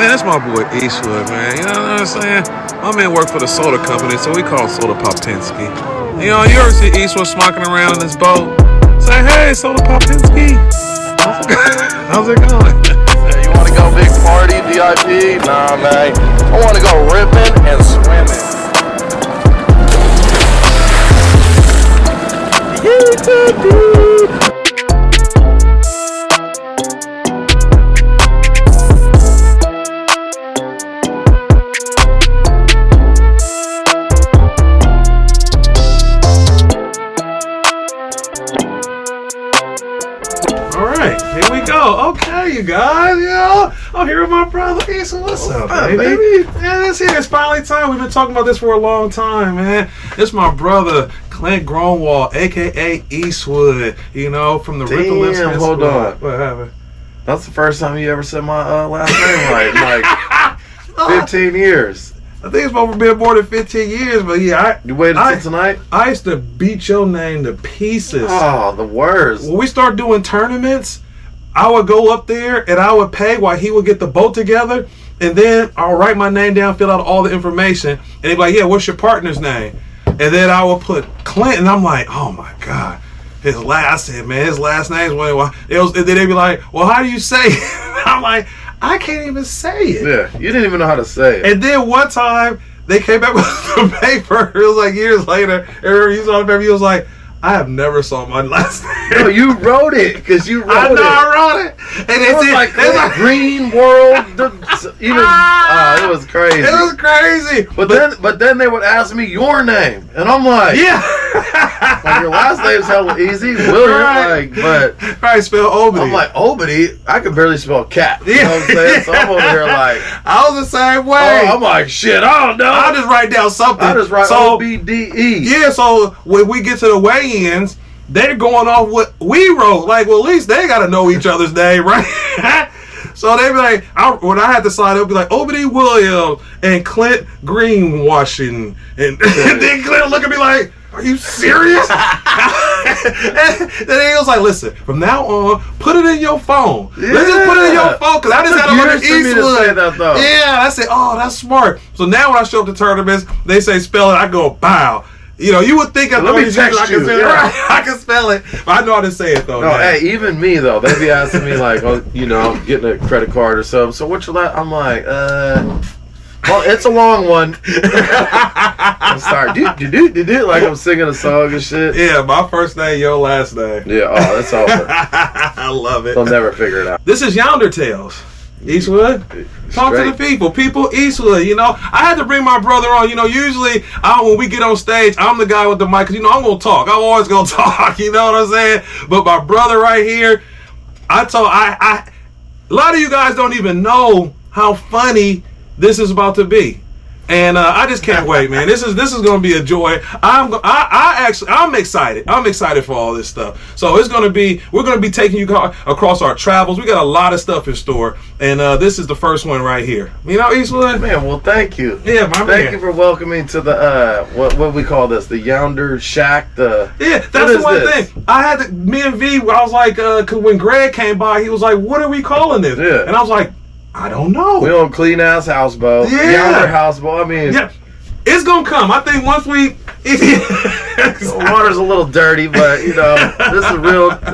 Man, that's my boy Eastwood, man. You know what I'm saying? My man worked for the soda company, so we call Soda Popinski. You know, you ever see Eastwood smocking around in this boat? Say, hey, Soda Popinski. How's it going? You want to go big party, VIP? Nah, man. I want to go ripping and swimming. Here we go. Okay, you guys, I'm here with my brother Eastwood. What's up, baby? Man, it's finally time. We've been talking about this for a long time, man. It's my brother Clint Gronwall, aka Eastwood. You know, from the Ripple Lips. Hold on. What happened? That's the first time you ever said my last name right. Like 15 years. I think it's been more than 15 years, but yeah, you waited until tonight? I used to beat your name to pieces. Oh, the worst. When we start doing tournaments, I would go up there and I would pay while he would get the boat together, and then I'll write my name down, fill out all the information, and they'd be like, yeah, what's your partner's name? And then I would put Clint, and I'm like, oh my God. His last name's and then they'd be like, well, how do you say it? I'm like, I can't even say it. Yeah, you didn't even know how to say it. And then one time, they came back with the paper. It was like years later. I remember you saw the paper. He was like, I have never saw my last name. No, you wrote it because you wrote it. I know, I wrote it. And it was like Green World. It was crazy. It was crazy. But then they would ask me your name, and I'm like, yeah. Like, your last name's hella easy, William. Right. But spell Obity. I'm like, Obity. I can barely spell cat. You know what I'm saying? So I'm over here like, I was the same way. Oh, I'm like, shit. I don't know. I'll just write down something. I just write OBDE. Yeah. So when we get to the weigh-ins, they're going off what we wrote. Like, well, at least they got to know each other's name, right? So they be like, when I had to sign up, be like, Obity Williams and Clint Greenwashing. And then Clint look at me like, are you serious? And then he was like, listen, from now on, put it in your phone. Yeah. Let's just put it in your phone, because I just had to look at Eastwood. Say that, though. Yeah, I said, oh, that's smart. So now when I show up to tournaments, they say spell it, I go, bow. You know, you would think let me text you. I can spell it, but I know how to say it, though. No, hey, even me, though, they'd be asking me, like, oh, you know, getting a credit card or something. So what's your last? I'm like, well, it's a long one. I'm sorry. Like I'm singing a song and shit. Yeah, my first name, your last name. Yeah, oh, that's over. I love it. They'll never figure it out. This is YounderTales. Eastwood, talk to the people Eastwood. You know, I had to bring my brother on. You know, usually when we get on stage, I'm the guy with the mic, because, you know, I'm gonna talk. I'm always gonna talk. You know what I'm saying? But my brother right here, a lot of you guys don't even know how funny this is about to be. And I just can't wait, man. This is going to be a joy. I'm excited. I'm excited for all this stuff. So we're going to be taking you across our travels. We got a lot of stuff in store, and this is the first one right here. You know, Eastwood? Man, well, thank you. Yeah, my man. Thank you for welcoming to the what we call this, the Younder Shack. Yeah, that's the one thing. I had me and V. I was like, cause when Greg came by, he was like, "What are we calling this?" Yeah, and I was like, I don't know. We on clean ass houseboat. Yeah. Younger houseboat. I mean, yeah, it's gonna come. I think once we, the water's a little dirty, but you know, this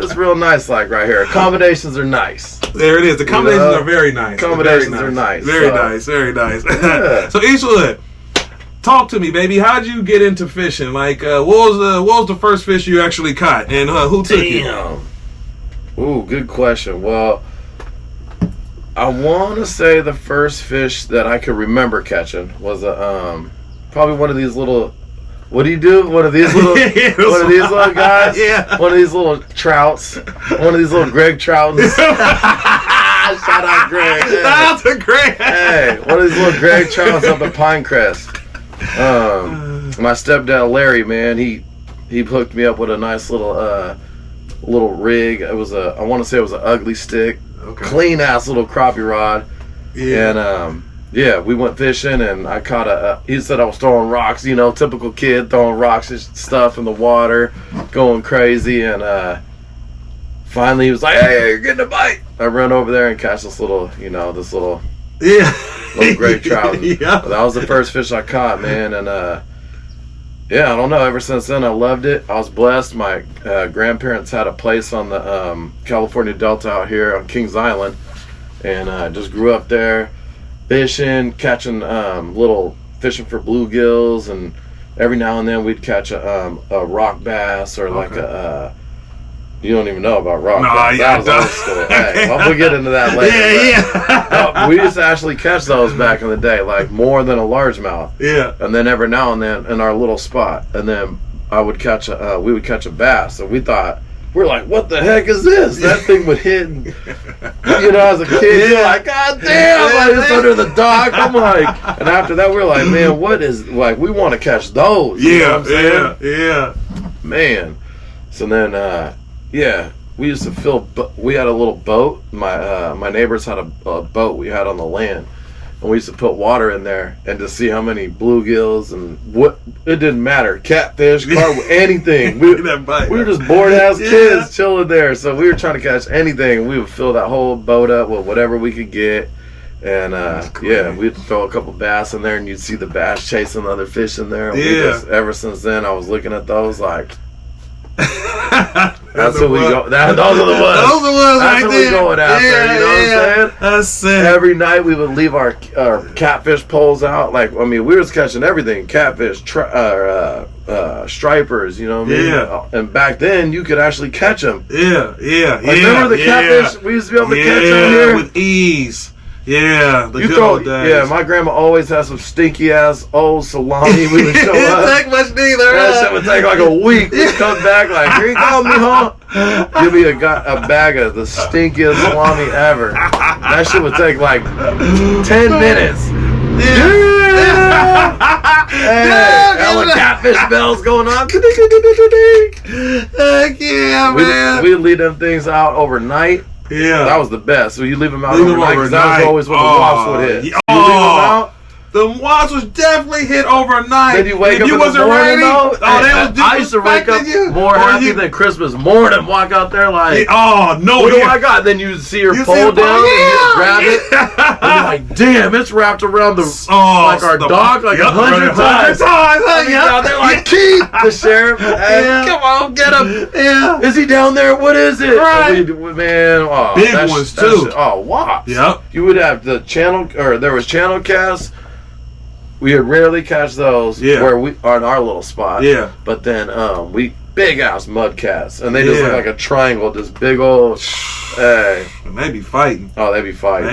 is real nice. Like right here, accommodations are nice. There it is. The accommodations are very nice. Accommodations are nice. Very nice. Very nice. Yeah. So Eastwood, talk to me, baby. How'd you get into fishing? Like, what was the first fish you actually caught, and who took you? Ooh, good question. Well, I want to say the first fish that I could remember catching was probably one of these little. What do you do? One of these little guys. Yeah. One of these little trouts. One of these little Greg Troutons. Shout out Greg. Shout out to Greg. Hey, one of these little Greg Trouts up at Pinecrest. My stepdad Larry, man, he hooked me up with a nice little rig. It was I want to say it was an ugly stick. Okay. Clean ass little crappie rod. Yeah. And yeah, we went fishing, and I caught he said I was throwing rocks, you know, typical kid throwing rocks and stuff in the water, going crazy, and finally he was like, hey, you're getting a bite. I run over there and catch this little Yeah. Little gray trout. Yeah. That was the first fish I caught, man. And yeah, I don't know. Ever since then, I loved it. I was blessed. My grandparents had a place on the California Delta out here on Kings Island, and I just grew up there, fishing, catching fishing for bluegills, and every now and then we'd catch a rock bass or like you don't even know about rock bass. That was old school. Hey, we'll get into that later. Yeah. We used to actually catch those back in the day, like more than a largemouth. Yeah. And then every now and then in our little spot, and then we would catch a bass, and we're like, what the heck is this? That thing would hit. And, as a kid, you're like, God damn, it's under the dock. I'm like, and after that, we're like, man, what is, like, we want to catch those. You know what I'm saying? Yeah. Man. So then, we used to we had a little boat. My neighbors had a boat we had on the land. And we used to put water in there and to see how many bluegills and it didn't matter. Catfish, carp, anything. We were just bored ass kids chilling there. So we were trying to catch anything. We would fill that whole boat up with whatever we could get. And we'd throw a couple bass in there and you'd see the bass chasing other fish in there. And ever since then, I was looking at those like, that's what we go. Those are the ones. Those are the ones. That's what we going after. You know what I'm saying? That's it. Every night we would leave our catfish poles out. Like, I mean, we was catching everything: catfish, stripers. You know what I mean? Yeah. And back then, you could actually catch them. Yeah. Remember the catfish? We used to be able to catch them here with ease. Yeah, the good old days. Yeah, my grandma always had some stinky ass old salami. We would show up. It didn't take much neither. That shit would take like a week. We'd come back like, here you go, mijo. Give me a bag of the stinkiest salami ever. That shit would take like 10 minutes. Yeah. Hey, all the catfish bells going on. Heck yeah, man. We'd leave them things out overnight. Yeah, that was the best. So you leave them out overnight because that was always when the wasps would hit. You leave them out. The wasps was definitely hit overnight. Then you wake up in the morning, though. I used to wake up more happy than Christmas morning. Walk out there like, what do I got? Then you see her pull down and you just grab it. And you're like, damn, it's wrapped around like our dog like 100 times. They're like, keep the sheriff. Come on, get him. Yeah. Is he down there? What is it? Right. Man, big ones too. Wasps. Yep. You would have the channel, or there was channel casts. We would rarely catch those where we are in our little spot. Yeah. But then we big ass mud cats, and they just look like a triangle, just big old. Hey. They be fighting. Oh, they be fighting.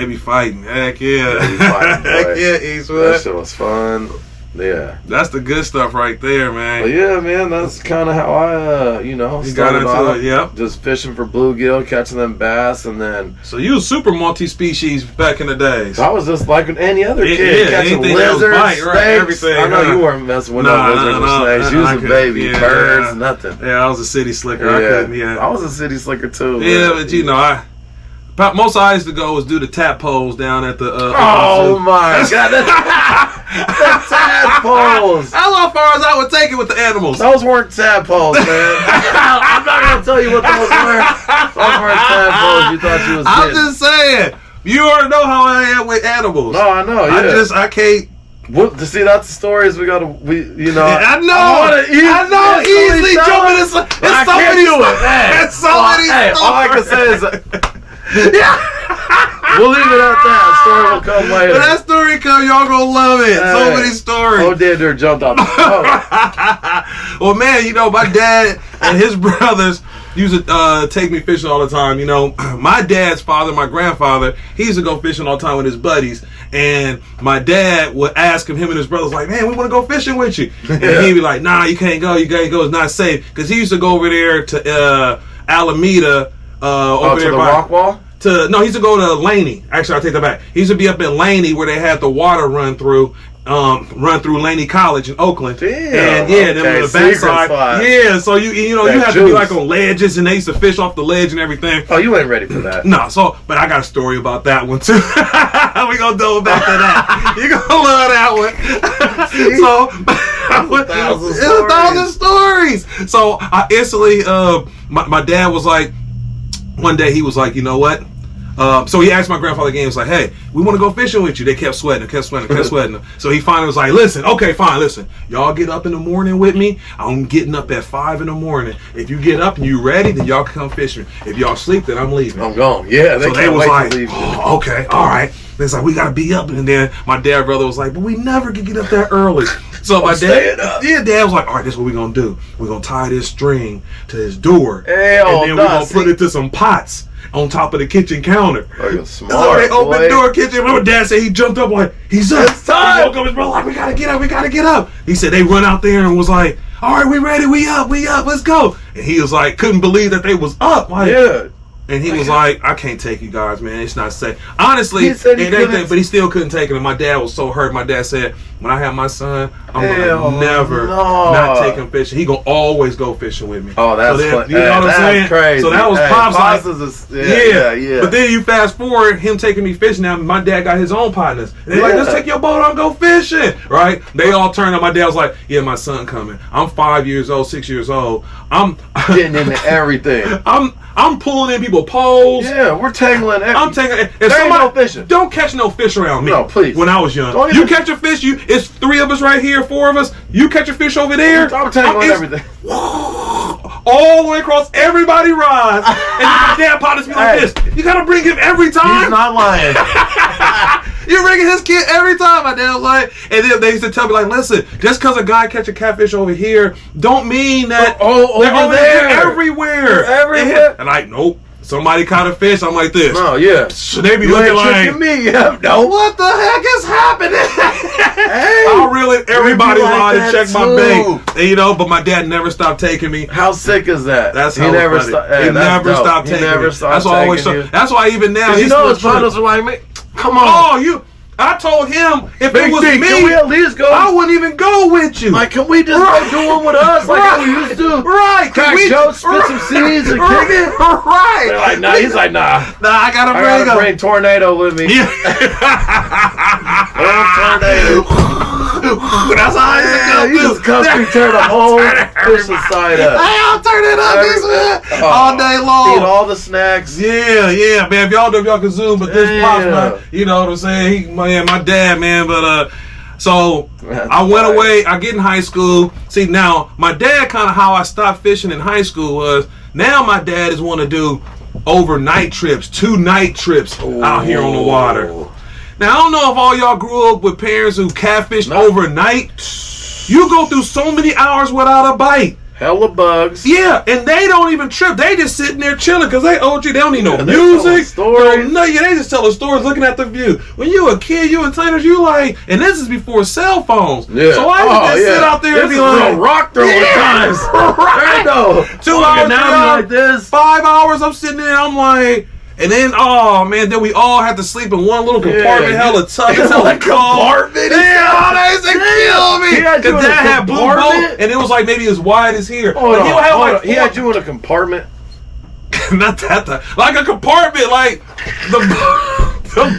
Heck yeah. They be fighting. Heck yeah, Eastwood. That shit was fun. Yeah. That's the good stuff right there, man. But yeah, man, that's kind of how I, started off. Yep. Just fishing for bluegill, catching them bass, and then. So you was super multi-species back in the days. I was just like any other kid, catching lizards, snakes. Everything. I know you weren't messing with no lizards or snakes. You was a baby, birds, nothing. Yeah, I was a city slicker. I couldn't. I was a city slicker too. Yeah, but most I used to go was do the tadpoles down at the. Oh my god, the tadpoles! That's how far as I would take it with the animals. Those weren't tadpoles, man. I'm not gonna tell you what those were. Those weren't tadpoles. You thought you was. I'm just saying. You already know how I am with animals. No, I know. Yeah. I can't. To see, that's the stories we gotta. I know. Easily jumping. It's so many. It's so many. Hey, all I can say is. We'll leave it at that. Story will come later. When that story comes, y'all gonna love it. So many stories. Oh, Dander jumped off the boat. Well, man, my dad and his brothers used to take me fishing all the time. My dad's father, my grandfather, he used to go fishing all the time with his buddies. And my dad would ask him and his brothers, like, man, we want to go fishing with you. And he'd be like, nah, you can't go. You can't go. It's not safe. Because he used to go over there to Alameda. Over to the rock wall? No, he used to go to Laney. Actually, I'll take that back. He used to be up in Laney where they had the water run through Laney College in Oakland. Damn. And then on the backside. Yeah, so you have to be like on ledges, and they used to fish off the ledge and everything. Oh, you ain't ready for that. No, but I got a story about that one too. We gonna double back to that. You gonna love that one. It's 1,000 stories. So I instantly, my dad was like, one day he was like, you know what? So he asked my grandfather again. He was like, "Hey, we want to go fishing with you." They kept sweating. So he finally was like, "Listen, okay, fine. Listen, y'all get up in the morning with me. I'm getting up at 5 in the morning. If you get up and you ready, then y'all can come fishing. If y'all sleep, then I'm leaving." I'm gone. Yeah, so they was like, "Oh, okay, all right." It's like, we gotta be up, and then my brother was like, "But we never could get up that early." So my dad was like, "All right, this is what we're gonna do. We're gonna tie this string to his door, and then we're gonna put it to some pots on top of the kitchen counter." Oh, you're smart. So they opened the door, kitchen. My dad said he jumped up like, "He's up." It's time. He woke up his brother like, "We gotta get up." He said they run out there and was like, "All right, we ready? We up, let's go." And he was like, couldn't believe that they was up. Like, yeah. And he was like, "I can't take you guys, man. It's not safe." Honestly, he said he couldn't, but he still couldn't take it. And my dad was so hurt. My dad said, "When I have my son, I'm gonna never not take him fishing. He gonna always go fishing with me." Oh, that's you know what I'm saying? Crazy. So that was Pop's like, yeah. But then you fast forward, him taking me fishing. Now my dad got his own partners. And they're like, "Let's take your boat out and go fishing." Right? They all turned up. My dad was like, "Yeah, my son coming. I'm 5 years old, 6 years old. I'm getting into everything. I'm pulling in people's poles. Yeah, we're tangling everything. I'm tangling. If there somebody, ain't no fishing. Don't catch no fish around me. No, please. When I was young. You catch a fish, it's 3 of us right here, 4 of us. You catch a fish over there. I'm tangling everything. All the way across, everybody rides. And my dad partners me like this. You gotta bring him every time. He's not lying. You're bringing his kid every time. My dad was like, and then they used to tell me like, "Listen, just because a guy catch a catfish over here, don't mean that they're over there. They're everywhere." They're everywhere. And like, nope. Somebody caught a fish. I'm like this. No, yeah. So they be you looking ain't like, tricking me. Yeah, no. What the heck is happening? Hey, I'll reel it everybody's like line and check too. my bait. And, you know, but my dad never stopped taking me. How sick is that? That's he how never stopped. Hey, he never stopped taking me. That's why always. That's why even now. You know his partners are like, "Man, come on." Oh, I told him if it was me, can we at least go? I wouldn't even go with you. Like, can we just go do it with us like how we used to? Right. Crack jokes, spit some seeds, and kick it. Right. They're like, nah. He's like, nah. I gotta bring Tornado with me. Yeah. Tornado. That's how I you just come through, turn the whole fish side up. Hey, I'll turn it up this man all day long. Eat all the snacks. Yeah, man. If y'all can zoom, but this Pops, man, you know what I'm saying? My dad, man. But so I went away. I get in high school. See, now my dad, kind of how I stopped fishing in high school was, now my dad is want to do overnight trips, 2-night trips out here on the water. Now, I don't know if all y'all grew up with parents who catfished overnight. You go through so many hours without a bite. Hella bugs. Yeah, and they don't even trip. They just sitting there chilling because they OG. They don't need no music. They just telling stories, looking at the view. When you a kid, you entertainers, you like, and this is before cell phones. Yeah. So I just sit out there and be like, rock throwing times. Right. 2 hours now, like this. 5 hours. I'm sitting there. I'm like. And then, oh man, then we all had to sleep in one little compartment, hella tough, hella cold. Yeah, they used to kill me. Cause Dad had blue boat, and it was like maybe as wide as here. He had you in a compartment. Not that, like a compartment, like the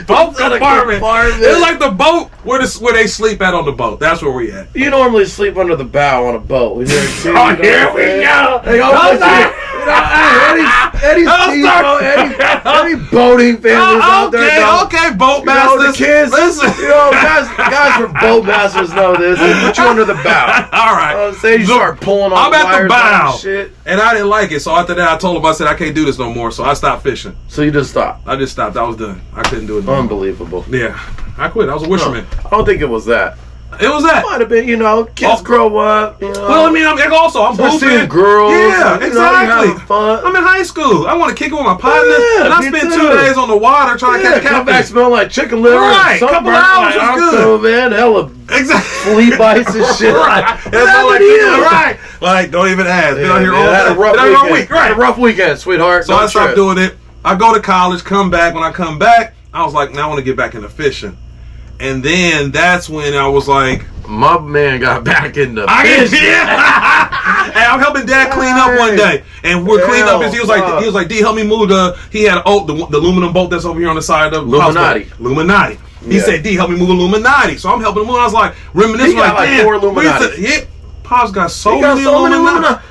boat compartment. It's like the boat where they sleep at on the boat. That's where we at. You normally sleep under the bow on a boat. Here we go. Any boating families out there? Okay, boat masters. The kids, listen. Guys who are boat masters know this. They put you under the bow. All right. Say you start pulling on the wires. I'm at the bow. Shit. And I didn't like it. So after that, I told him, I said, I can't do this no more. So I stopped fishing. So you just stopped? I just stopped. I was done. I couldn't do it no more. Unbelievable. Yeah. I quit. I was a wisherman. I don't think it was that. It was that. Might have been, kids grow up. Well, I mean, I'm seeing girls. Yeah, exactly. Having fun. I'm in high school. I want to kick it with my partner. And I spent 2 days on the water trying to catch catfish. Come back smelling like chicken liver. Right. Couple hours was good. So, man, hella flea bites and shit. Right. Right. Like, don't even ask. Been out here all day. Had a week. Right. Had a rough weekend, sweetheart. So I stopped doing it. I go to college, come back. When I come back, I was like, now I want to get back into fishing. And then that's when I was like, my man got back into fishing. Hey, I'm helping Dad clean up one day, and we're cleaning up. He was like, D, help me move he had the aluminum boat that's over here on the side of the Illuminati. He said, D, help me move Illuminati. So I'm helping him move. I was like, reminiscing, like 4 Illuminati. Pop's got so many Illuminati.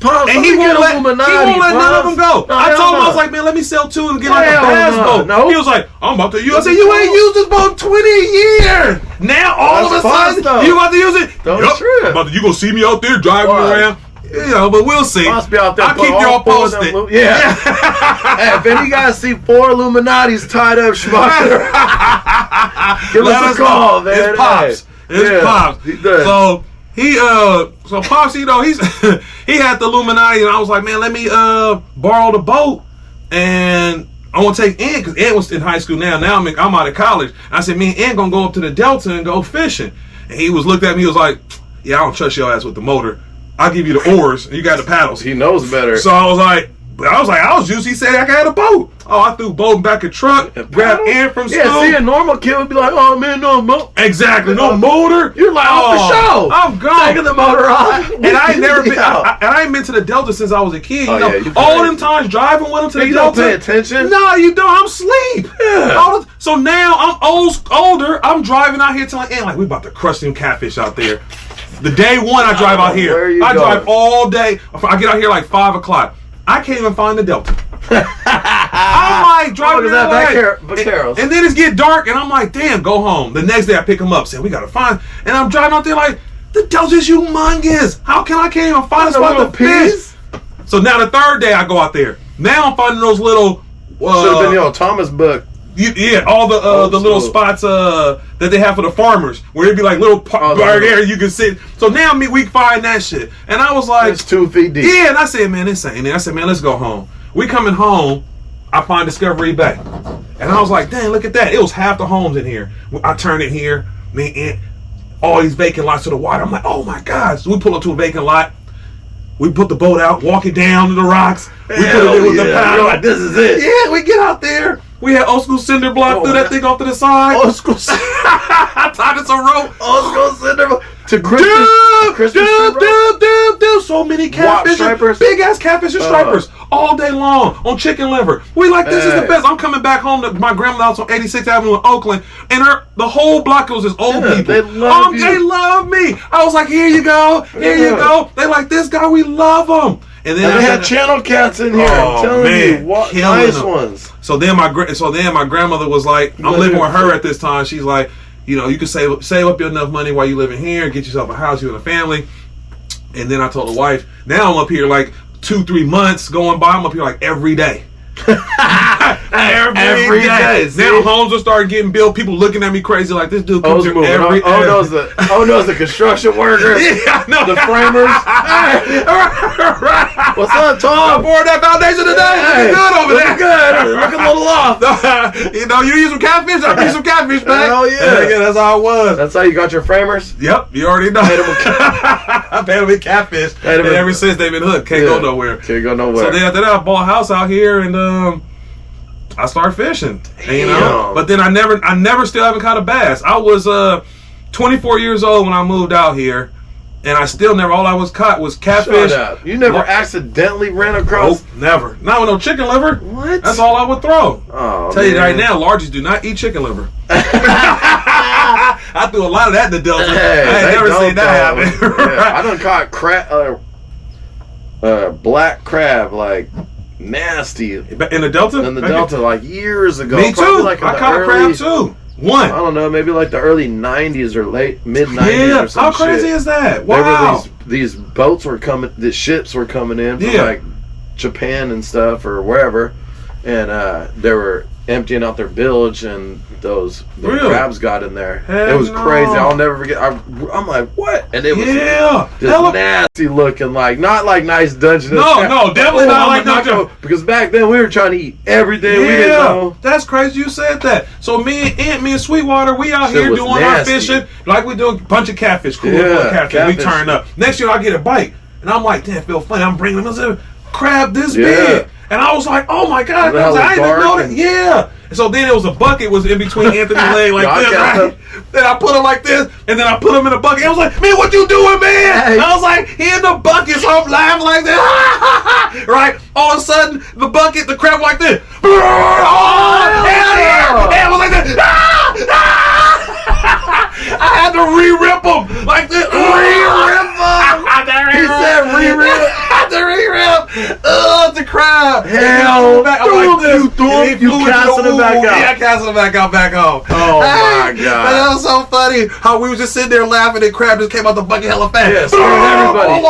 Pops, and he won't let none of them go. No, I told him, I was no. like, man, let me sell 2 and get like a bass boat. No. He was like, I'm about to use it. I said, you ain't used this boat in 20 years. Now all of a sudden, you about to use it? Don't trip. You gonna see me out there driving around? You know, but we'll see. Must be out there. I'll keep y'all posted. Yeah. Hey, if any guys see 4 Illuminati's tied up, Schmucker, give us a call, man. It's Pops. It's Pops. So so Pops, you know, he had the Illuminati, and I was like, man, let me borrow the boat, and I want to take Ed, because Ed was in high school now. Now I'm out of college. I said, me and Ed gonna go up to the Delta and go fishing. And he looked at me, he was like, yeah, I don't trust your ass with the motor. I'll give you the oars, and you got the paddles. He knows better. So I was juicy. He said I had a boat. Oh, I threw a boat in back of truck, grabbed Ed from school. Yeah, see, a normal kid would be like, oh, man, no motor. Exactly, no motor. You're like, off the show. I'm gone. Taking the motor off. And I ain't never been. I ain't been to the Delta since I was a kid. You know, yeah, all them times driving with him to the Delta. You don't pay attention. No, you don't. I'm asleep. Yeah. So now I'm older. I'm driving out here telling Ed, like, we about to crush them catfish out there. The day one I drive out here. I drive all day. I get out here like 5 o'clock. I can't even find the Delta. I'm like driving and then it's get dark, and I'm like, damn, go home. The next day I pick him up, saying we gotta find, and I'm driving out there like, the Delta's humongous. How can I can't even find a spot to fish? So now the third day I go out there. Now I'm finding those little. Should have been your Thomas book. All the little spots that they have for the farmers, where it'd be like little area you can sit. So now we find that shit, and I was like, it's 2 feet deep. Yeah, and I said, man, this ain't it. I said, man, let's go home. We coming home, I find Discovery Bay, and I was like, dang, look at that. It was half the homes in here. I turned it here, and all these vacant lots to the water. I'm like, oh my God. So we pull up to a vacant lot. We put the boat out, walk it down to the rocks. We put it in with the paddle. Like, this is it. Yeah, we get out there. We had old school cinder block, threw that thing off to the side. Old school cinder. I tied it some rope. Old school cinder block. To Christmas. So many catfish. Big ass catfish and stripers. All day long on chicken liver. We like, this is the best. I'm coming back home to my grandma's house on 86th Avenue in Oakland, and the whole block was just old people. They love you. They love me. I was like, here you go. Here you go. They like, this guy, we love him. And then they had channel cats in here. I'm telling you, what nice ones. So then my grandmother was like, I'm living with her at this time. She's like, you know, you can save up enough money while you living here, get yourself a house, you and a family. And then I told the wife, now I'm up here like 2-3 months going by. I'm up here like every day. every day. Now homes are starting getting built. People looking at me crazy like, this dude comes here every day. Knows the construction workers. Yeah, no. The framers. Right. What's up, Tom? I poured that foundation today. Looking good over there. Good. Looking a little off. You know, you use some catfish, I bring some catfish back. Hell yeah. Yeah, that's how it was. That's how you got your framers? Yep, you already know. I paid them with catfish. And ever since they've been hooked. Can't go nowhere. Can't go nowhere. So then after that, I bought a house out here, and I started fishing. You know, but then I never still haven't caught a bass. I was 24 years old when I moved out here, and I still never. All I was caught was catfish. Shut up. You never accidentally ran across? Nope, never. Not with no chicken liver. What? That's all I would throw. Oh, tell you right now, largies do not eat chicken liver. I threw a lot of that in the Delta. Hey, I ain't never seen that happen. Yeah, I done caught black crab, like nasty. In the Delta? In the Delta, like years ago. Me too. Like I caught crab too. One. I don't know, maybe like the early 90s or mid 90s or something. How crazy is that? Wow. There were these boats were coming, the ships were coming in from like Japan and stuff or wherever, and they were emptying out their bilge, and the crabs got in there. Hell it was crazy. I'll never forget. I'm like, what? And it was just nasty looking, like not like nice Dungeness. No, definitely not like Dungeness. Because back then we were trying to eat everything. We didn't know. That's crazy you said that. So me and Sweetwater, we out here doing our fishing like we doing a bunch of catfish. Cool, catfish. We turn up. Next year I get a bite, and I'm like, damn, feel funny. I'm bringing them a crab this big. And I was like, oh my God, I didn't know that. Yeah. And so then it was a bucket was in between Anthony's leg like this, right? Then I put him like this, and then I put him in a bucket. I was like, man, what you doing, man? Hey. I was like, he in the bucket, so I'm laughing like this. Right? All of a sudden, the crab like this. And was like this. I had to re-rip him like this. Re-rip him? He said re-rip. I had to re-rip The crab. Hell, you casting him back out. Yeah, casting him back home. Oh my God. That was so funny. How we was just sitting there laughing and crab just came out the bucket hella fast. Yeah, scaring everybody.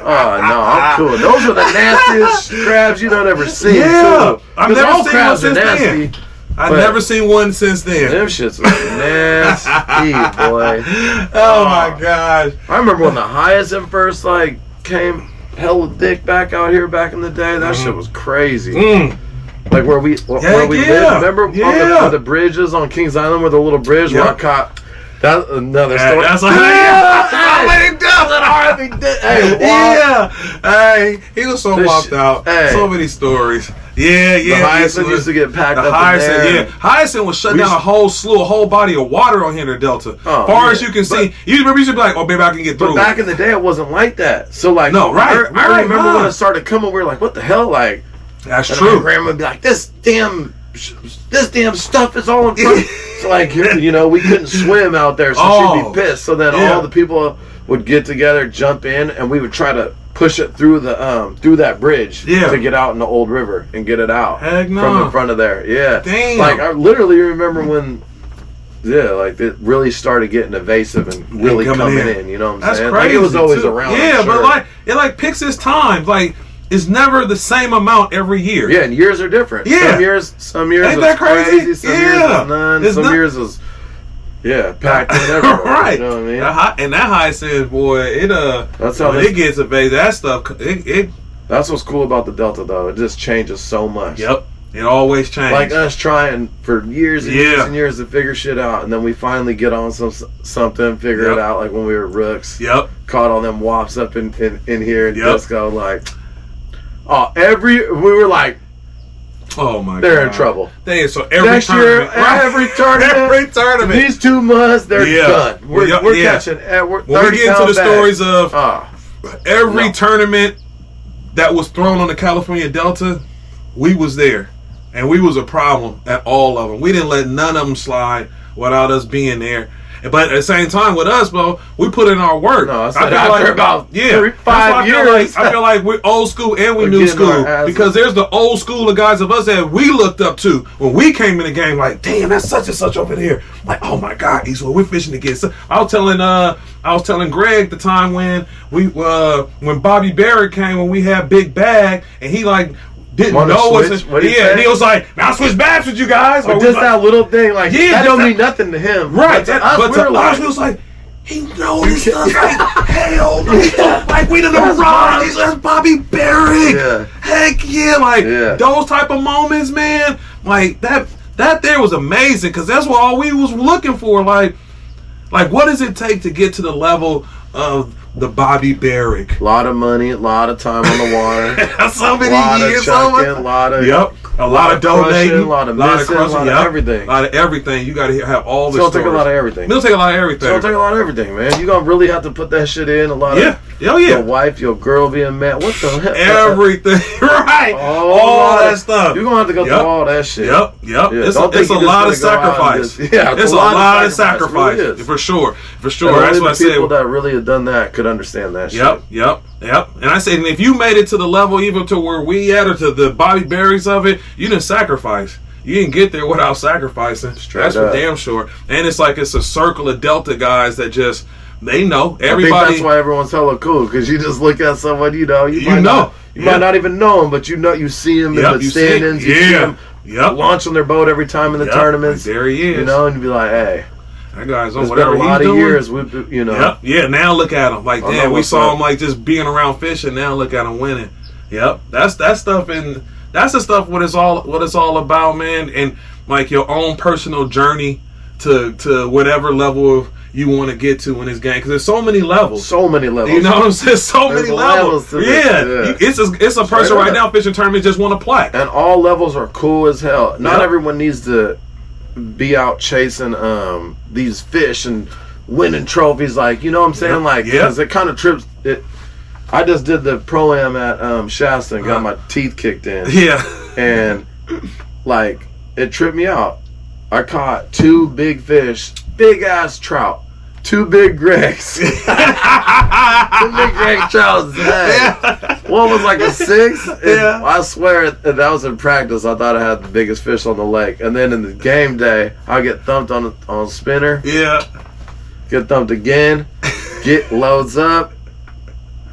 Oh no, I'm cool. Those are the nastiest crabs you've ever seen. Yeah, too. I've never all seen crabs one are since nasty. then. I've never seen one since then. Them shits was nasty, boy. Oh my gosh. I remember when the hyacinth first came hella thick back out here back in the day. That shit was crazy. Like where we lived. Remember on the bridges on Kings Island, where the little bridge where I caught. That's another story. That's Hey, he was so whopped out. So many stories. Yeah. The hyacinth used to get packed up in there. Hyacinth was shutting down a whole body of water on here in the Delta. Far as you can see. You remember you should be like, oh, baby, I can get through. But back in the day, it wasn't like that. So I remember when it started coming, we were like, what the hell? That's true. My grandma would be like, this damn stuff is all in front. So we couldn't swim out there, so she'd be pissed. So then all the people would get together, jump in, and we would try to push it through that bridge to get out in the old river and get it out from in front of there. Yeah. Damn. I literally remember when it really started getting evasive and really coming in. You know what I'm saying? Crazy, it was always around. Yeah, but it picks its time. It's never the same amount every year. Yeah, and years are different. Yeah. Some years Ain't that crazy? Some years was none. Some years was packed in everywhere. Right. You know what I mean? And that hyacinth, boy, that's how it gets evasive. That stuff, that's what's cool about the Delta, though. It just changes so much. Yep. It always changes. Like us trying for years and years and years to figure shit out, and then we finally get on something, figure it out, like when we were rooks. Yep. Caught all them wops up in here in disco, we were like, oh my god, they're in trouble. So every tournament, these 2 months, they're done. We're catching. When we get into the stories of every tournament that was thrown on the California Delta, we was there, and we was a problem at all of them. We didn't let none of them slide without us being there. But at the same time, with us, bro, we put in our work. No, I feel after about 5 years. I feel like we're old school and we're new school. Because there's the old school of guys of us that we looked up to when we came in the game. Like, damn, that's such and such over here. Like, oh my God, we're fishing again. So I was telling Greg the time when when Bobby Barrett came, when we had Big Bag, and he didn't know us. And he was like, "Now switch bags with you guys." But just that little thing, that don't mean nothing to him, right? But to us, we was like, he knows this stuff. Hell, we done run. That's Bobby Barrett. Yeah. Heck yeah, those type of moments, man. That there was amazing, because that's what all we was looking for. Like, what does it take to get to the level of the Bobby Barrick? A lot of money, a lot of time on the water. So many years. A lot of donating, a lot of missing, a lot of everything. A lot of everything. You got to have all the stories. It'll take a lot of everything. It'll take a lot of everything. It'll take a lot of everything, man. You're going to really have to put that shit in. A lot of your wife, your girl being mad. What the hell? Everything. Right. All that stuff. You're going to have to go through all that shit. Yep. It's a lot of sacrifice. It's a lot of sacrifice. For sure. That's what I said. People that really have done that could understand that shit. Yep. And I said, if you made it to the level, even to where we at, or to the Bobby Berries of it, you didn't sacrifice. You didn't get there without sacrificing. That's for damn sure. And it's a circle of Delta guys that just, they know. Everybody. I think that's why everyone's hella cool, because you just look at someone, you might not even know them, but you see them in the standings. You see them launching their boat every time in the tournaments. There he is. And you be like, hey. That guy's on it's whatever been a lot he's of doing. Years, Yeah, now look at him. Damn, we saw him just being around fishing. Now look at him winning. Yep, that's stuff, and that's the stuff what it's all about, man. And your own personal journey to whatever level you want to get to in this game, because there's so many levels. You know what I'm saying? There's many levels. It's a person right now fishing tournaments just want to play. And all levels are cool as hell. Not everyone needs to be out chasing these fish and winning trophies, you know what I'm saying? Because it kind of trips it. I just did the pro-am at Shasta and got my teeth kicked in. Yeah. And it tripped me out. I caught 2 big fish, big ass trout, 2 big Gregs. 2 big Greg trouts. one was like a 6. Yeah. I swear that was in practice. I thought I had the biggest fish on the lake. And then in the game day, I get thumped on spinner. Yeah. Get thumped again. Get loads up.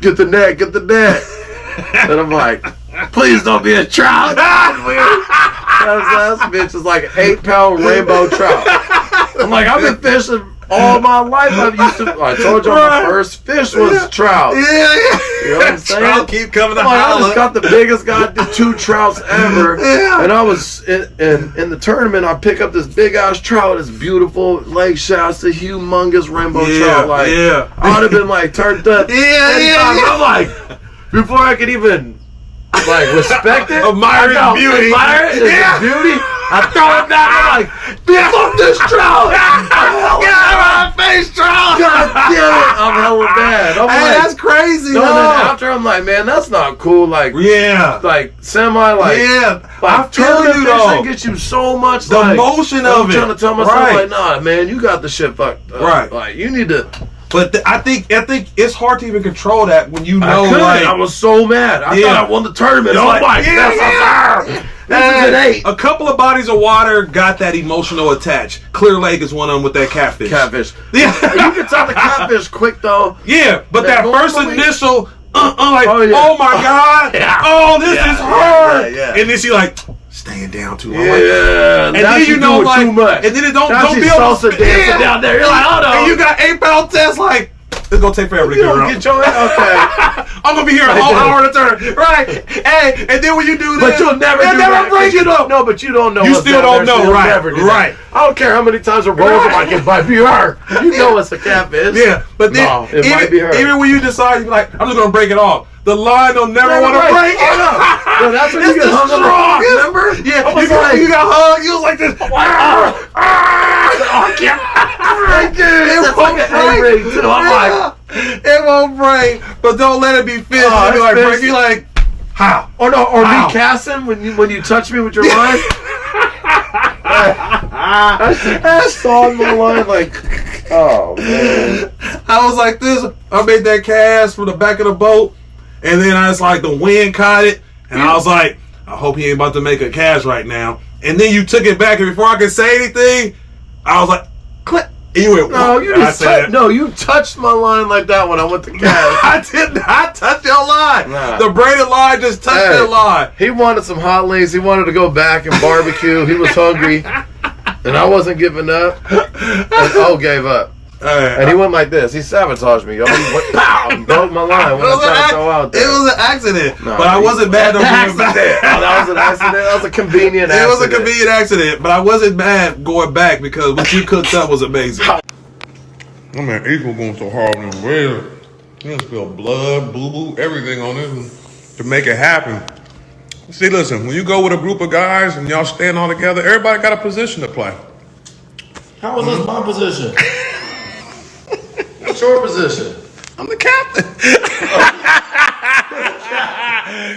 Get the net. And I'm like, please don't be a trout. That bitch is like an 8-pound rainbow trout. I'm like, I've been fishing all my life. I told you my first fish was trout. Yeah. You know what I'm saying? Trout keep coming to I holler. just got the biggest 2 trouts ever. Yeah. And I was in the tournament. I pick up this big ass trout. It's beautiful. Lake Shasta, humongous rainbow trout. Like, I would have been like turned up. Yeah. I'm like, before I could even like respect it, Admire its beauty. Beauty. I throw it back. I'm like, fuck this trout. Get out of my face, trout. God damn it. I'm hella mad. I'm Hey, like, that's crazy. no, No. and then after I'm like, man, that's not cool. Like, like semi, like, I like feel tournament you though. fishing gets you so much. The like, motion I'm of it. trying to tell myself Right. like, nah, man, you got the shit fucked up. Right. Like, you need to. But I think it's hard to even control that when you know. I was so mad. I thought I won the tournament. You're I'm like, this is an 8. A couple of bodies of water got that emotional attach. Clear Lake is one of them with that catfish. Yeah. You can tell the catfish quick though. Yeah, but that first initial, like, oh my God, this is hard. Yeah. And then she like staying down too long. Yeah. And then you know, like, too much. and then it don't now be able to dancing down there. You're like, oh no. And you got 8-pound test, like, it's gonna take forever to you get don't around. get your okay. I'm gonna be here a whole hour to turn. Right. Hey, and then when you do But this, you'll never break it up. No, but you don't know. You what's still down don't there, so know, you'll right? never do Right. that. I don't care how many times it rolls if I can buy BR. You know it's a catfish. Yeah, but then No, it might be her. even when you decide, you're like, I'm just gonna break it off. The line will never want to break. Oh, no. No, that's when you get hung up. Remember? Yeah, You got hugged. You was like this. I can't break it. It's like an A-ring too. I'm like, it won't break, but don't let it be fished. Oh, You like it's break. You like how? or no, or Ow. me casting when you touch me with your line. I saw my line like, oh man. I was like this. I made that cast from the back of the boat, and then I was like, the wind caught it, and I was like, I hope he ain't about to make a cast right now. And then you took it back, and before I could say anything, I was like, click. And you went, No, you just you touched my line like that when I went to cast. I did not touch your line. Nah. The braided line just touched that line. He wanted some hot links. He wanted to go back and barbecue. He was hungry, and I wasn't giving up. And O gave up. And he went like this. He sabotaged me. He went, pow, and broke my line when I tried to throw out there. It was an accident, No, but I wasn't mad. Accident. Oh, that was an accident. That was a convenient accident. It was a convenient accident, but I wasn't mad going back because what you cooked up was amazing. I mean, April going so hard on them rails. You know, spill blood, boo-boo, everything on this to make it happen. See, listen, when you go with a group of guys and y'all stand all together, everybody got a position to play. How was this my position? What's your position? I'm the captain.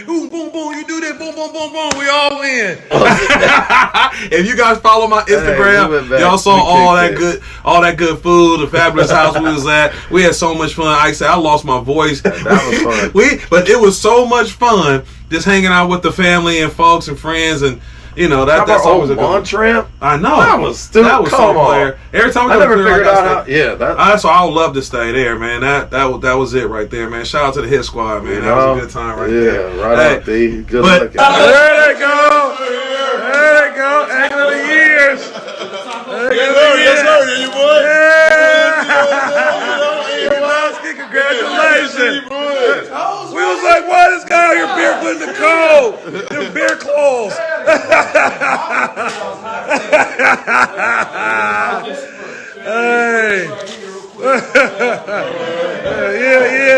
Boom, boom, boom. You do this. Boom, boom, boom, boom. We all win. If you guys follow my Instagram, y'all saw all that good food, the fabulous house we was at. We had so much fun. I said I lost my voice. That was fun. But it was so much fun just hanging out with the family and folks and friends and. You know, that's always a good one. Tramp? I know. That was so player. Every time we I go never to figured out how. Yeah, that's why I would love to stay there, man. That was it right there, man. Shout out to the hit squad, man. That was a good time right there. Yeah, right out there. Good luck. There they go. There they go. Egg of the years. Yes, sir. You boy. Congratulations. We was like, why this guy out here barefoot in the cold? Them bear claws. Hey.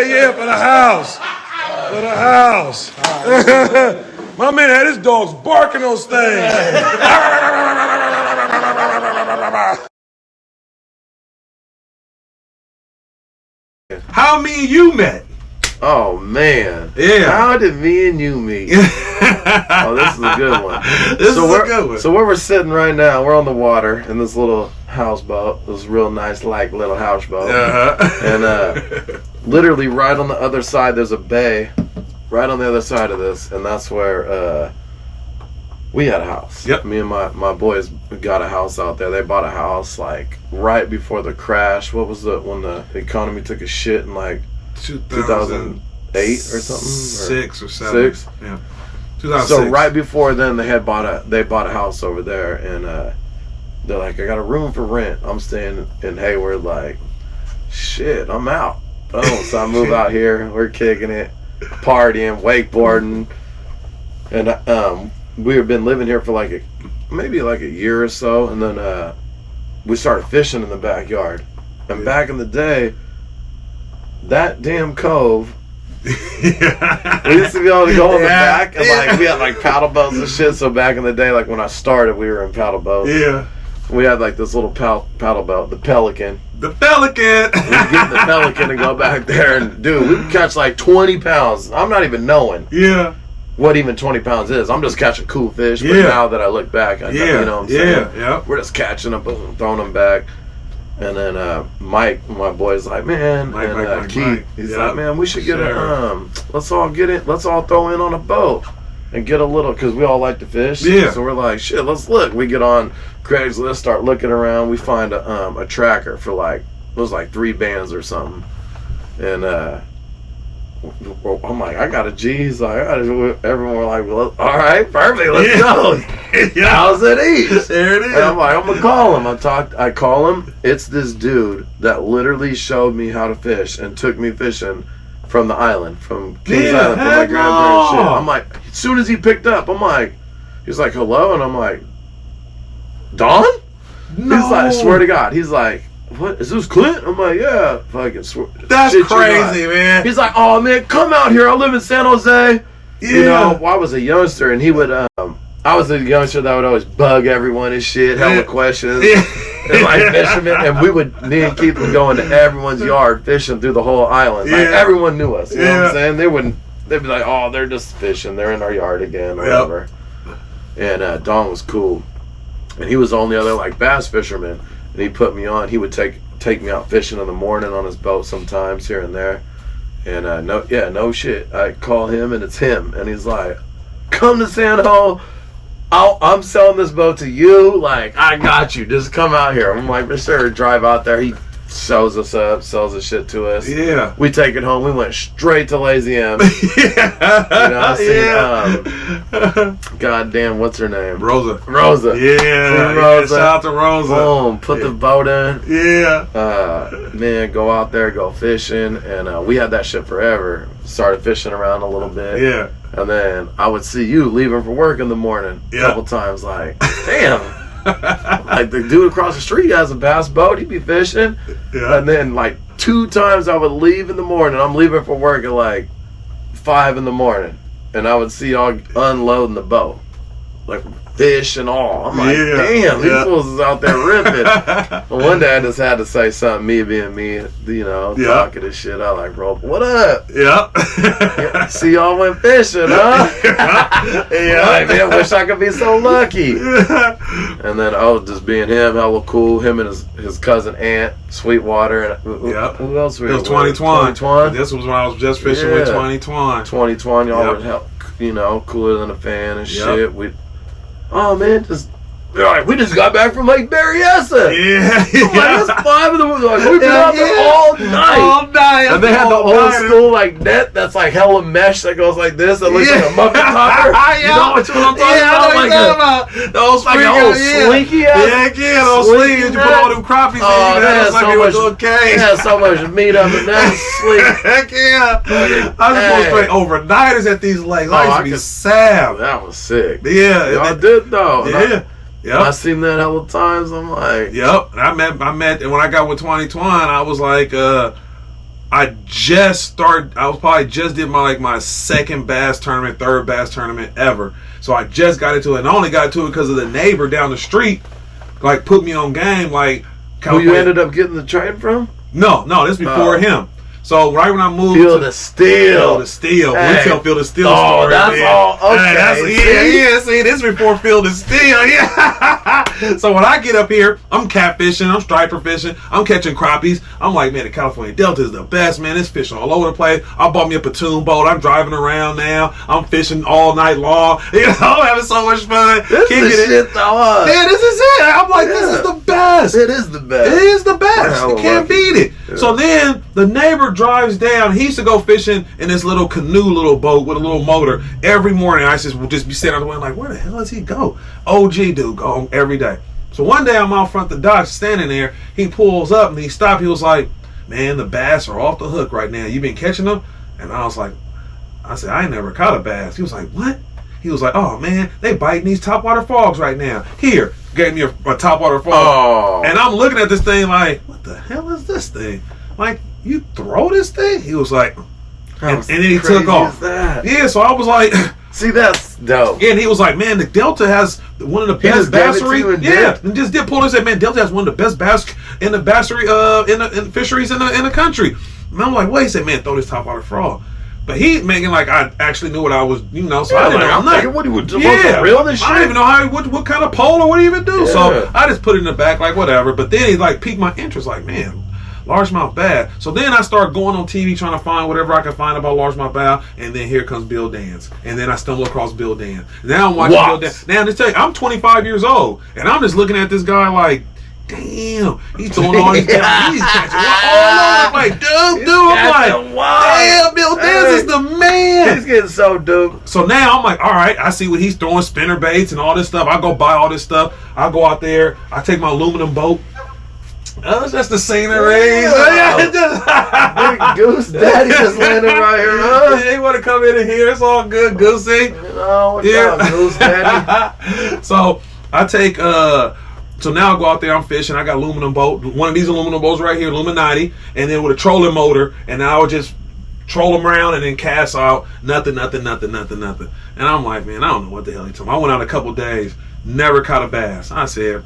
Yeah, for the house. For the house. My man had his dogs barking those things. How me and you met? Oh man. Yeah. How did me and you meet? Oh, this is a good one. This is a good one. So where we're sitting right now, we're on the water in this little houseboat. This real nice, little houseboat. Uh-huh. And literally right on the other side, there's a bay right on the other side of this, and that's where we had a house. Yep. Me and my boys got a house out there. They bought a house like right before the crash. What was when the economy took a shit in like 2008 or something? 6 or 7. 6? Yeah. 2006. So right before then, they bought a house over there, and they're like, I got a room for rent. I'm staying in Hayward. Like, shit, I'm out. Oh, so I move out here. We're kicking it, partying, wakeboarding, and we have been living here for maybe a year or so, and then we started fishing in the backyard. And back in the day, that damn cove. We used to be able to go in the back, and we had paddle boats and shit. So back in the day, when I started, we were in paddle boats. Yeah. We had this little paddle boat, the Pelican. The Pelican. We'd get in the Pelican and go back there, and dude, we would catch 20 pounds. I'm not even knowing. Yeah. What even 20 pounds is. I'm just catching cool fish. But now that I look back, you know what I'm saying? Yeah. We're just catching them, boom, throwing them back. And then Mike, my boy's like, man, Mike, Keith, he's like, man, we should get let's all throw in on a boat and get a little, because we all like to fish. Yeah. So we're like, shit, let's look. We get on Craigslist, start looking around. We find a tracker for it was 3 bands or something. And I'm like, I got a G. He's like, everyone were like, well, all right, perfect, let's go. How's it eat? There it is. And I'm like, I'm gonna call him. I call him. It's this dude that literally showed me how to fish and took me fishing from the island, from Kings Island, from my grandparents' shit. I'm like, as soon as he picked up, I'm like, he's like, hello, and I'm like, Don? No. He's like, I swear to God, he's like, what, is this Clint? I'm like, yeah, fucking swear. That's crazy, man. He's like, oh man, come out here. I live in San Jose. Yeah. You know, I was a youngster, and he would, I was a youngster that would always bug everyone and shit, hella questions. And fishermen, and me and Keith would go into everyone's yard fishing through the whole island. Everyone knew us. You know what I'm saying? They'd be like, oh, they're just fishing. They're in our yard again, or whatever. And Don was cool. And he was the only other bass fisherman. And he put me on. He would take me out fishing in the morning on his boat sometimes here and there. And no shit. I call him, and it's him. And he's like, come to San Jose. I'm selling this boat to you. I got you. Just come out here. I'm like, for sure. Drive out there. He sews us up, sells the shit to us. Yeah. We take it home. We went straight to Lazy M. I seen, goddamn, what's her name? Rosa. Yeah. Rosa. Shout out to Rosa. Boom. Put the boat in. Yeah. Man, go out there, go fishing. And we had that shit forever. Started fishing around a little bit. Yeah. And then I would see you leaving for work in the morning a couple times. Damn. The dude across the street has a bass boat. He'd be fishing. Yeah. And then 2 times I would leave in the morning. I'm leaving for work at 5 in the morning. And I would see y'all unloading the boat. Fish and all. I'm like, damn, these fools is out there ripping. One day I just had to say something, me being me, talking this shit. I roll, what up? See y'all went fishing, huh? Man, wish I could be so lucky. And then just being him, hella cool. Him and his cousin Ant, Sweetwater, and who else were it was 2020. This was when I was just fishing with 2020. 2020, y'all were cooler than a fan and shit. Oh man, we just got back from Lake Berryessa. It's 5 in the morning. We've been out there all night. And they had the old school net that's hella mesh that goes like this. That looks like a Muppet topper. You know what I'm talking about? The old slinky ass. The old slinky. You put all them crappies in. That's like it was okay. Yeah, so much meat up in that sleep. Heck yeah. I was supposed to play overnighters at these lakes. I used to be sad. That was sick. Yeah. I did though. Yeah. Yep. I seen that hella times. I'm like, yep. And I met, and when I got with 2020, I was I probably just did my second bass tournament, third bass tournament ever. So I just got into it, and I only got into it because of the neighbor down the street, put me on game, who you ended up getting the train from? No, this before him. So right when I moved Feel the Steel. We tell Feel the Steel Oh, story. that's man. all. Okay. See, this before Feel the Steel. Yeah. So when I get up here, I'm catfishing, I'm striper fishing, I'm catching crappies. I'm like, man, the California Delta is the best, man. It's fishing all over the place. I bought me a pontoon boat. I'm driving around now. I'm fishing all night long. You know, I'm having so much fun. This is the shit, though. Yeah, this is it. I'm like, this is the best. It is the best. It is the best. You can't beat it. Yeah. So then the neighbor drives down. He used to go fishing in this little canoe, little boat with a little motor. Every morning, I would just be sitting on the way like, where the hell does he go? OG dude, go every day. So one day I'm out front the dock standing there. He pulls up and he stopped. He was like, man, the bass are off the hook right now. You been catching them? And I was like, I said, I ain't never caught a bass. He was like, what? He was like, oh man, they biting these topwater frogs right now. Here, gave me a topwater frog. Oh. And I'm looking at this thing like, what the hell is this thing? Like, you throw this thing? He was like, and then he took off. Yeah, so I was like, see, that's dope. yeah, and he was like, man, the Delta has one of the best bassery. And just did pull and said, man, Delta has one of the best bass in the bassery in the fisheries in the country. And I'm like, wait, he said, man, throw this topwater frog. But he making like I actually knew what I was, you know. So I didn't know. I'm like, what do you do? yeah, Real this shit? I don't even know what kind of pole or what do you even do. Yeah. So I just put it in the back like whatever. But then he like piqued my interest, like, man, largemouth bass. So then I start going on TV trying to find whatever I can find about largemouth bass, and then here comes Bill Dance, and then I stumble across Bill Dance. Now I'm watching Bill Dance. Now just tell you, I'm 25 years old, and I'm just looking at this guy like, damn, he's throwing all these down. He's catching all over. Like, dude, I'm like, damn, Bill Dance is the man. He's getting so dope. So now I'm like, all right, I see what he's throwing, spinner baits and all this stuff. I go buy all this stuff. I go out there. I take my aluminum boat. It's just the scenery. Big Goose Daddy just landed right here, huh? Yeah, he want to come in here. It's all good, Goosey. What's up, Goose Daddy? So I take, so now I go out there, I'm fishing. I got aluminum boat, one of these aluminum boats right here, Illuminati, and then with a trolling motor, and I would just troll them around and then cast out nothing. And I'm like, man, I don't know what the hell he told me. I went out a couple days, never caught a bass. I said,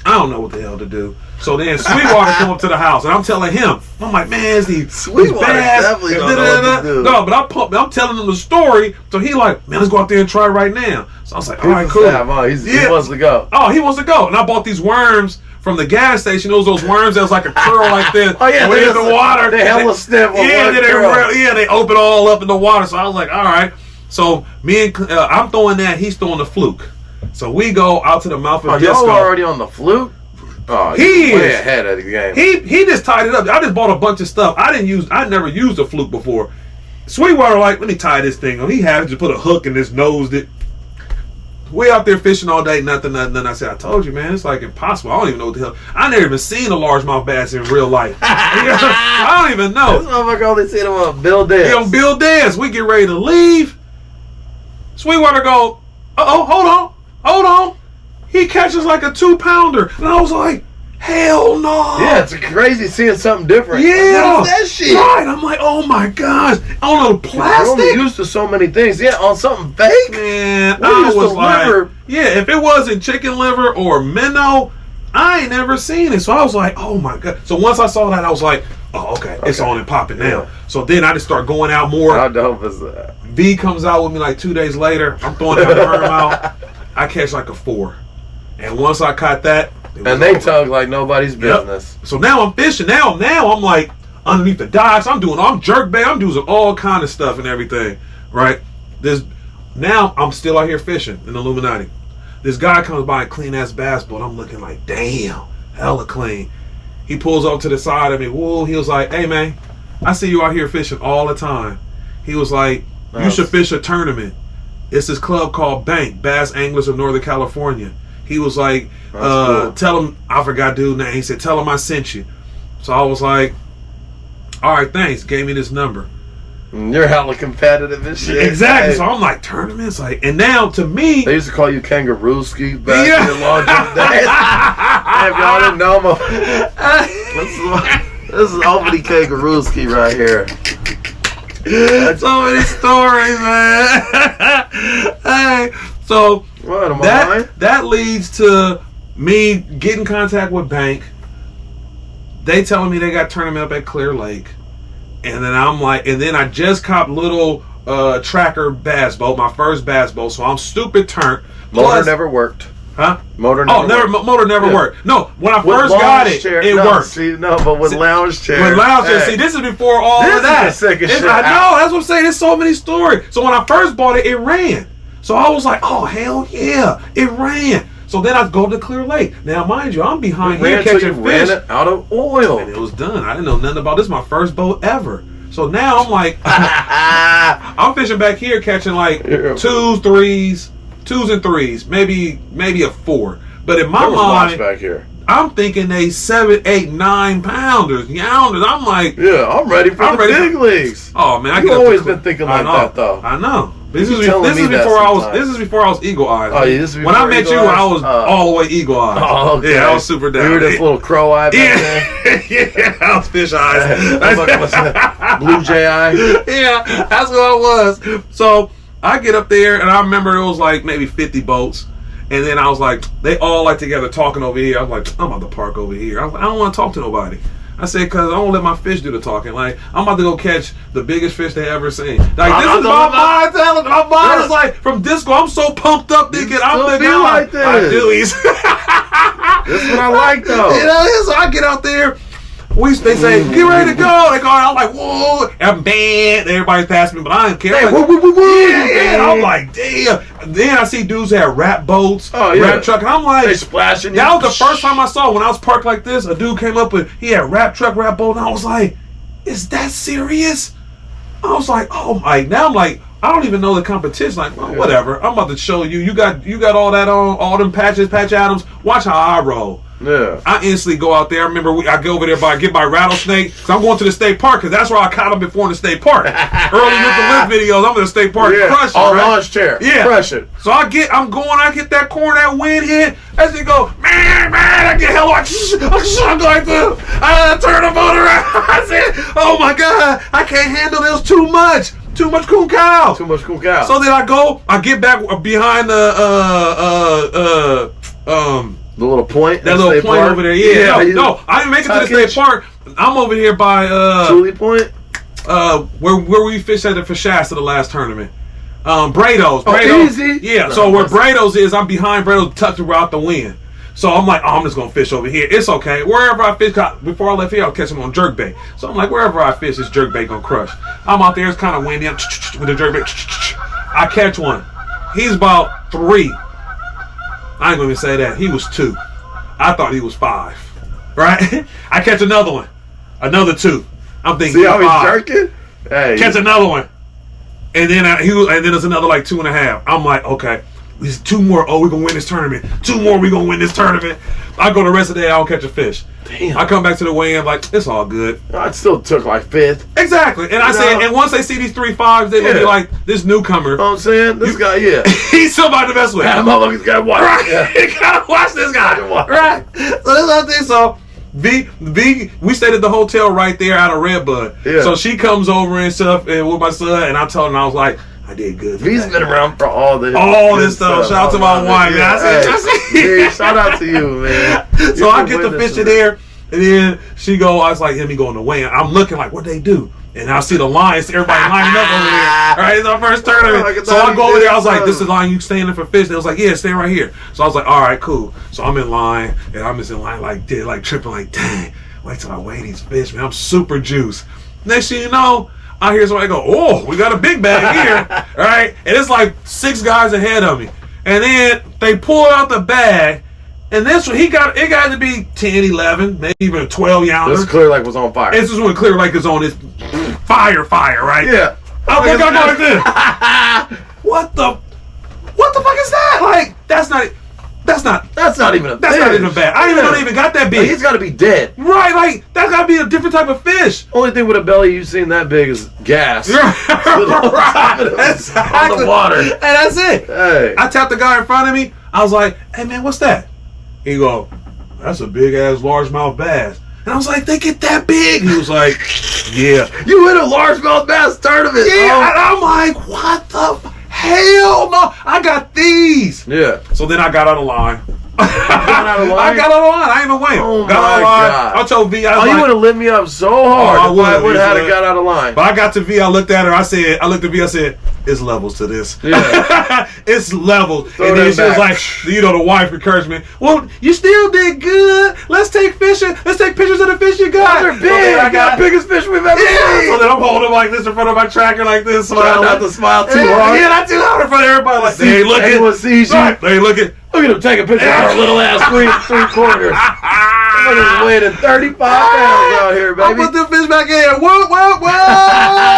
I don't know what the hell to do. So then Sweetwater come up to the house, and I'm telling him, I'm like, man, these Sweetwater bass. definitely don't know what to do. No, but I'm telling him the story, so he like, man, let's go out there and try right now. So I was like, all right, cool. He wants to go. Oh, he wants to go. And I bought these worms from the gas station. Those worms that was like a curl like this. Oh yeah, they in the water. They hella stiff. They open all up in the water. So I was like, all right. So me and I'm throwing that. He's throwing the fluke. So we go out to the mouth of Disco. Y'all already on the fluke? Oh, he way ahead of the game. He just tied it up. I just bought a bunch of stuff. I never used a fluke before. Sweetwater like, let me tie this thing on. He had to just put a hook in his nose. We out there fishing all day, nothing. I said, I told you, man, it's like impossible. I don't even know what the hell. I never even seen a largemouth bass in real life. I don't even know. This motherfucker only seen him on Bill Dance. On Bill Dance. We get ready to leave. Sweetwater go, hold on. He catches like a 2-pounder. And I was like, hell no. Yeah, it's crazy seeing something different. Yeah. What is that shit? Right. I'm like, oh my gosh. On a plastic? You're only used to so many things. Yeah, on something fake? Man, I was like, yeah, if it wasn't chicken liver or minnow, I ain't never seen it. So I was like, oh my God. So once I saw that, I was like, oh, okay. It's on and popping now. Yeah. So then I just start going out more. How dope is that? V comes out with me like 2 days later. I'm throwing that worm out. I catch like a 4. And once I caught that, and they tug like nobody's business. Yep. So now I'm fishing. Now I'm like underneath the docks. I'm jerk bait. I'm doing all kind of stuff and everything. Right? Now I'm still out here fishing in the Illuminati. This guy comes by and clean ass bass boat. I'm looking like, damn, hella clean. He pulls up to the side of me. Whoa, he was like, hey man, I see you out here fishing all the time. He was like, you should fish a tournament. It's this club called Bank, Bass Anglers of Northern California. He was like, cool. Tell him, I forgot dude's name. He said, tell him I sent you. So I was like, all right, thanks. Gave me this number. You're hella competitive and shit. Exactly. Hey. So I'm like, tournaments? Like, and now to me. They used to call you Kangarooski back in the long jump days. If y'all didn't know this is Albany Kangarooski right here. So many stories, man. Hey, so that leads to me getting in contact with Bank. They telling me they got tournament up at Clear Lake, And then I'm like, and then I just copped little tracker bass boat, my first bass boat. So I'm stupid turned. Motor never worked. Huh? Motor never worked. No, when I with first got it, it worked. See, but with lounge chair. With lounge chair. See, this is before all of that. This is the sickest shit. I know, that's what I'm saying. There's so many stories. So when I first bought it, it ran. So I was like, oh, hell yeah, it ran. So then I go to Clear Lake. Now, mind you, I'm behind here catching fish. Ran it out of oil. And it was done. I didn't know nothing about this. My first boat ever. So now I'm like, I'm fishing back here catching like twos and threes, maybe a 4. But in my mind, back here, I'm thinking they 7, 8, 9 pounders, younders. I'm like, yeah, I'm ready for the big leagues. Oh man, You've always been thinking like that though. I know. This is before I was eagle eyed. Oh, yeah, this is before when I met you, I was all the way eagle eyed. Oh, okay. Yeah, I was super down. You were this little crow eye back there. Yeah, I was fish eyes. Blue jay eye. Yeah, that's what I was. So I get up there, and I remember it was like maybe 50 boats. And then I was like, they all like together talking over here. I was like, I'm about to park over here. I was like, I don't want to talk to nobody. I said, because I don't let my fish do the talking. Like, I'm about to go catch the biggest fish they ever seen. Like, this is my mind. My mind is like, from disco, I'm so pumped up thinking I'm the guy. Like this. I do. This is what I like, though. You know, so I get out there. They say, get ready to go. They go, I'm like, whoa. I'm bad. Everybody's passing me, but I don't care. Hey, like, yeah. I'm like, damn. Then I see dudes that have rap boats, rap truck, and I'm like, they splashing. That was the first time I saw when I was parked like this. A dude came up and he had rap truck, rap boat, and I was like, is that serious? I was like, oh my. Now I'm like, I don't even know the competition. Like, well, whatever. I'm about to show you. You got all that on, all them patches, Patch Adams. Watch how I roll. Yeah. I instantly go out there. I remember I go over there get my rattlesnake. So I'm going to the state park because that's where I caught him before in the state park. Early with the lift videos, I'm in the state park. Crush it. On launch chair. Yeah. Crush it. So I get that corner, that wind hit. As they go, man, I get hell like, I'm like this. I turn the boat around. I said, oh my God, I can't handle this too much. Too much cool cow. Too much cool cow. So then I get back behind the little point? That little point over there, yeah. No, I didn't make it to the state park. I'm over here by Julie Point? Where we fished at the Shasta the last tournament. Brado's. Oh, easy. Yeah, so where Brado's is, I'm behind Brado's tucked out the wind. So I'm like, I'm just gonna fish over here. It's okay. Wherever I fish, before I left here, I'll catch him on jerkbait. So I'm like, wherever I fish, this jerkbait gonna crush. I'm out there, it's kind of windy. I'm with the jerkbait. I catch one. He's about 3. I ain't gonna even say that. He was 2. I thought he was 5. Right? I catch another one. Another 2. I'm thinking. See how he's jerking? Hey, catch another one. And then there's another like 2.5. I'm like, okay. There's 2 more. Oh, we're gonna win this tournament. 2 more, we're gonna win this tournament. I go the rest of the day, I don't catch a fish. Damn. I come back to the weigh-in like, it's all good. I still took like 5th. Exactly. And I said, and once they see these 3.5s, they gonna be like, this newcomer. You know what I'm saying? This guy, he's somebody to mess with. That motherfucker's gotta watch. Right. You gotta watch this guy. Right. So that's what I think. So we stayed at the hotel right there out of Redbud. Yeah. So she comes over and stuff and with my son, and I told her, I was like, I did good. V's been around for all this stuff. Shout out to my wife, man. Shout out to you, man. So I get the fish in there, and then she go. I was like, let me go in the weigh-in. I'm looking like, what they do? And I see the lines, everybody lining up over there. Right, it's our first tournament. So I go over there. I was like, this is the line you staying in for fish. They was like, yeah, stay right here. So I was like, all right, cool. So I'm in line, and I'm just in line like tripping, like, dang, wait till I weigh these fish, man. I'm super juiced. Next thing you know, I hear somebody go, oh, we got a big bag here, right? And it's like 6 guys ahead of me. And then they pull out the bag, and this one, it got to be 10, 11, maybe even 12 younders. This Clear Lake was on fire. This is when Clear Lake is on this fire, right? Yeah. I think I go like this. What the fuck is that? Like, that's not even a bad. I don't even got that big. Like, he's got to be dead. Right, like, that's got to be a different type of fish. Only thing with a belly you've seen that big is gas. Right. Exactly. On the water. And that's it. Hey. I tapped the guy in front of me. I was like, hey, man, what's that? He go, that's a big-ass largemouth bass. And I was like, they get that big? He was like, yeah. You hit a largemouth bass tournament. Yeah, and I'm like, what the hell no? I got these. Yeah. So then I got on the line. got out of line? I got out of line. I ain't even waiting. Oh got out of my line. God. I told V, I was Oh, you like, would have lit me up so hard I if I would have would. got out of line. But I got to V, I looked at her, I looked at V, I said, it's levels to this. Yeah. It's levels. Throw and then them she was back. like, the wife encouraged me. Well, you still did good. Let's take fishing. Let's take pictures of the fish you got. They're So big. then I got the biggest fish we've ever seen. So then I'm holding like this in front of my tracker like this. Try Smiling. not to smile too hard. Yeah, not too hard in front of everybody. Like, they ain't looking. Anyone sees you. Right. They ain't looking. Look at him take a picture of our little ass three-quarters. Look at him weighing 35 pounds out here, I baby. put the fish back in. Whoa, whoa, whoa.